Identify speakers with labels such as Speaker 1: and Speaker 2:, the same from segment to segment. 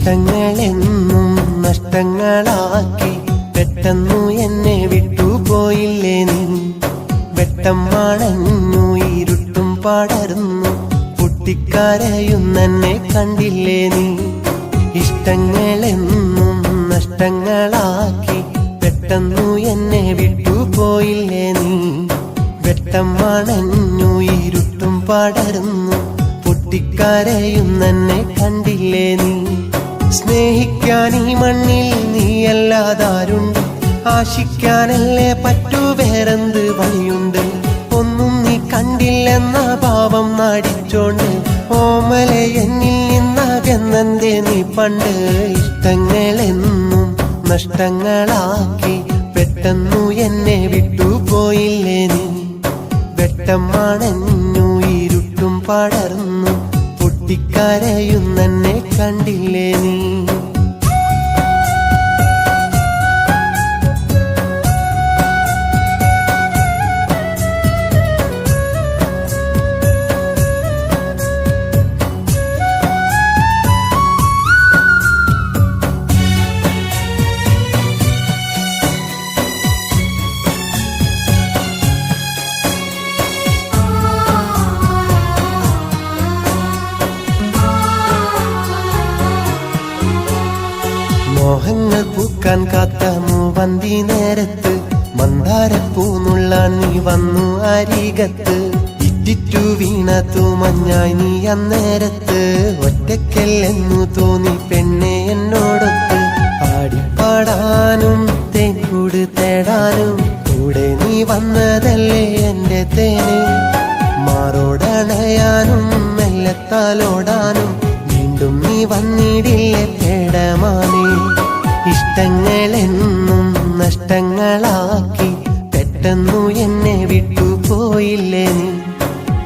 Speaker 1: ഇഷ്ടങ്ങളെന്നും നഷ്ടങ്ങളാക്കി പെട്ടെന്നു എന്നെ വിട്ടുപോയില്ലേ നീ. വെട്ടം മണഞ്ഞു ഇരുട്ടും പടർന്നു പൊട്ടിക്കരയുന്നെന്നെ കണ്ടില്ലേ നീ. ഇഷ്ടങ്ങളെന്നും നഷ്ടങ്ങളാക്കി പെട്ടെന്നു എന്നെ വിട്ടുപോയില്ലേ നീ. വെട്ടം മണഞ്ഞു ഇരുട്ടും പടർന്നു പൊട്ടിക്കരയുന്നെന്നെ കണ്ടില്ലേ നീ. സ്നേഹിക്കാൻ ഈ മണ്ണിൽ നീയല്ലാതാരുണ്ട്, ആശിക്കാനല്ലേ പറ്റൂ വേറെന്ത് വഴിയുണ്ട്. ഒന്നും നീ കണ്ടില്ലെന്ന ഭാവം നടിച്ചോണ്ട് ഓമലെ എന്നിൽ നിന്നകന്നെന്തേ നീ പണ്ട്. ഇഷ്ടങ്ങളെന്നും നഷ്ടങ്ങളാക്കി പെട്ടെന്നു എന്നെ വിട്ടുപോയില്ലേ നീ. വെട്ടം മണഞ്ഞു ഇരുട്ടും പടർന്നു പൊട്ടിക്കരയുന്നെന്നെ കണ്ടില്ലേ നീ. മോഹങ്ങൾ പൂക്കാൻ കാത്ത മൂവന്തി നേരത്ത് മന്ദാരപ്പൂന്നുള്ളാൻ നീ വന്നു അരികത്ത്. ഇറ്റിറ്റു വീണത്തു മഞ്ഞായി നീ അന്നേരത്ത്. ഒറ്റയ്ക്കല്ലെന്നു തോന്നി പെണ്ണെ എന്നോടൊത്ത്. ആടിപ്പാടാനും തേൻകൂട് തേടാനും കൂടെ നീ വന്നതല്ലേ എന്റെ തേന്. മാറോടണയാനും മെല്ലത്താലോടാനും വീണ്ടും നീ വന്നിടില്ലേ തേടമാനേ. ഇഷ്ടങ്ങളെന്നും നഷ്ടങ്ങളാക്കി പെട്ടെന്നു എന്നെ വിട്ടുപോയില്ലേ നീ.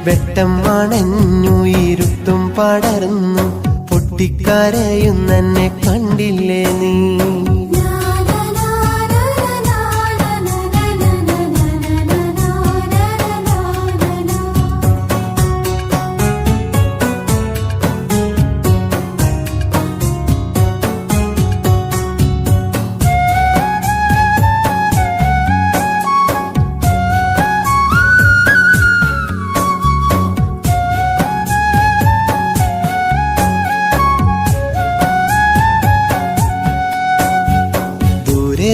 Speaker 1: വെട്ടം മണഞ്ഞു ഇരുട്ടും പടർന്നു പൊട്ടിക്കരയുന്നെന്നെ കണ്ടില്ലേ നീ.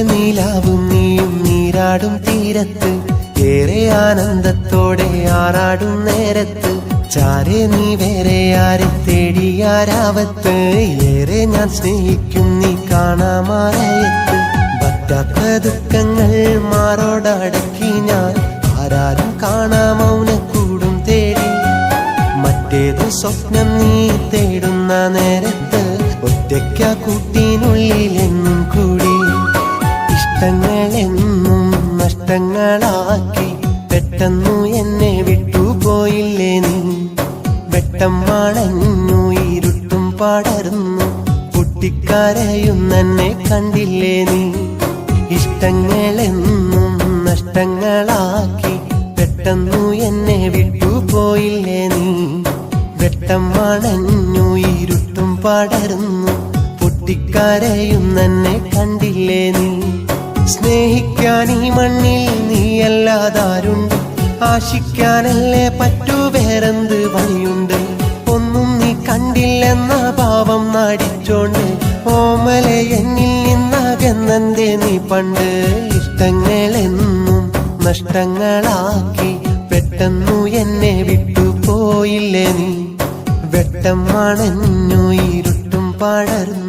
Speaker 1: നീലാവും നീയും നീരാടും തീരത്ത് ഏറെ ആനന്ദത്തോടെ ആറാടും നേരത്ത്. ചാരെ നീ വേറെ ആരെ തേടിയാരാവത്ത്. ഏറെ ഞാൻ സ്നേഹിക്കും നീ കാണാമാറയത്ത്. പറ്റാത്ത ദുഃഖങ്ങൾ മാറോടടക്കി ഞാൻ ആരാരും കാണാ മൗനക്കൂടും തേടി. മറ്റേതു സ്വപ്നം നീ തേടുന്ന നേരത്ത് ഒറ്റയ്ക്ക കൂട്ടിനുള്ളിലെന്നും കൂടി. ഇഷ്ടങ്ങളെന്നും നഷ്ടങ്ങളാക്കി പെട്ടെന്നു എന്നെ വിട്ടുപോയില്ലേ നീ. വെട്ടം മണഞ്ഞു ഇരുട്ടും പടർന്നു പൊട്ടിക്കരയുന്നെന്നെ കണ്ടില്ലേ നീ. ഇഷ്ടങ്ങളെന്നും നഷ്ടങ്ങളാക്കി പെട്ടെന്നു എന്നെ വിട്ടുപോയില്ലേ നീ. വെട്ടം മണഞ്ഞു ഇരുട്ടും പടർന്നു പൊട്ടിക്കരയുന്നെന്നെ കണ്ടില്ലേ നീ. സ്നേഹിക്കാൻ ഈ മണ്ണിൽ നീയല്ലാതാരുണ്ട്, ആശിക്കാനല്ലേ പറ്റൂ വേറെന്ത് വഴിയുണ്ട്. ഒന്നും നീ കണ്ടില്ലെന്ന ഭാവം നടിച്ചോണ്ട് ഓമലെ എന്നിൽ നിന്നകന്നെന്തേ നീ പണ്ട്. ഇഷ്ടങ്ങളെന്നും നഷ്ടങ്ങളാക്കി പെട്ടെന്നു എന്നെ വിട്ടുപോയില്ലേ നീ. വെട്ടം മണഞ്ഞു ഇരുട്ടും പടർന്നു